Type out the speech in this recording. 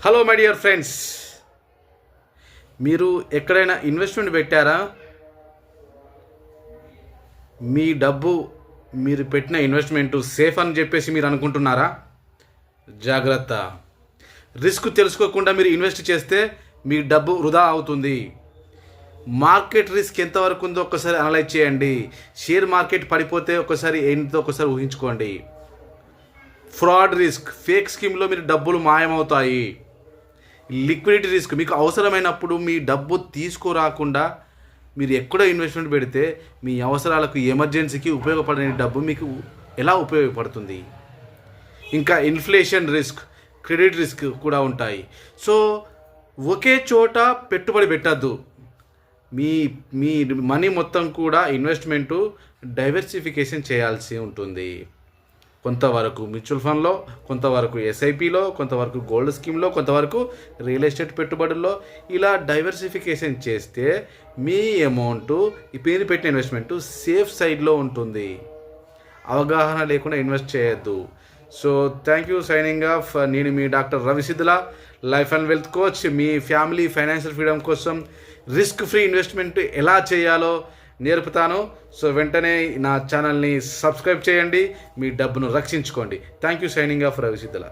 Hello my dear friends, మీరు ఎక్కడైనా investment పెట్టారా? మీ డబ్బు మీరు పెట్టిన ఇన్వెస్ట్మెంట్ సేఫ్ అని చెప్పేసి మీరు అనుకుంటున్నారా? జాగ్రత్త. రిస్క్ తెలుసుకోకుండా మీరు ఇన్వెస్ట్ చేస్తే మీ డబ్బు వృధా అవుతుంది. మార్కెట్ రిస్క్ ఎంతవరకు ఉందో ఒక్కసారి అనలైజ్ చేయండి. షేర్ మార్కెట్ పడిపోతే ఒకసారి ఏంటో ఒకసారి ఊహించుకోండి. ఫ్రాడ్ రిస్క్, ఫేక్ స్కీమ్లో మీరు డబ్బులు మాయమవుతాయి. లిక్విడిటీ రిస్క్, మీకు అవసరమైనప్పుడు మీ డబ్బు తీసుకురాకుండా మీరు ఎక్కడో ఇన్వెస్ట్మెంట్ పెడితే మీ అవసరాలకు, ఎమర్జెన్సీకి ఉపయోగపడే డబ్బు మీకు ఎలా ఉపయోగపడుతుంది? ఇంకా ఇన్ఫ్లేషన్ రిస్క్, క్రెడిట్ రిస్క్ కూడా ఉంటాయి. సో ఒకే చోట పెట్టుబడి పెట్టద్దు. మీ మీ మనీ మొత్తం కూడా ఇన్వెస్ట్మెంటు డైవర్సిఫికేషన్ చేయాల్సి ఉంటుంది. కొంతవరకు మ్యూచువల్ ఫండ్లో, కొంతవరకు ఎస్ఐపిలో, కొంతవరకు గోల్డ్ స్కీమ్లో, కొంతవరకు రియల్ ఎస్టేట్ పెట్టుబడుల్లో, ఇలా డైవర్సిఫికేషన్ చేస్తే మీ అమౌంట్ మీరు పెట్టిన ఇన్వెస్ట్మెంట్ సేఫ్ సైడ్లో ఉంటుంది. అవగాహన లేకుండా ఇన్వెస్ట్ చేయొద్దు. So thank you. Signing off. నేను మీ doctor Ravi Siddhula, life and wealth coach. మీ ఫ్యామిలీ ఫైనాన్షియల్ ఫ్రీడమ్ కోసం రిస్క్ ఫ్రీ ఇన్వెస్ట్మెంట్ ఎలా చేయాలో నేర్పుతాను. సో వెంటనే నా ఛానల్ని సబ్స్క్రైబ్ చేయండి, మీ డబ్బును రక్షించుకోండి. Thank you. Signing off, Ravi Siddhula.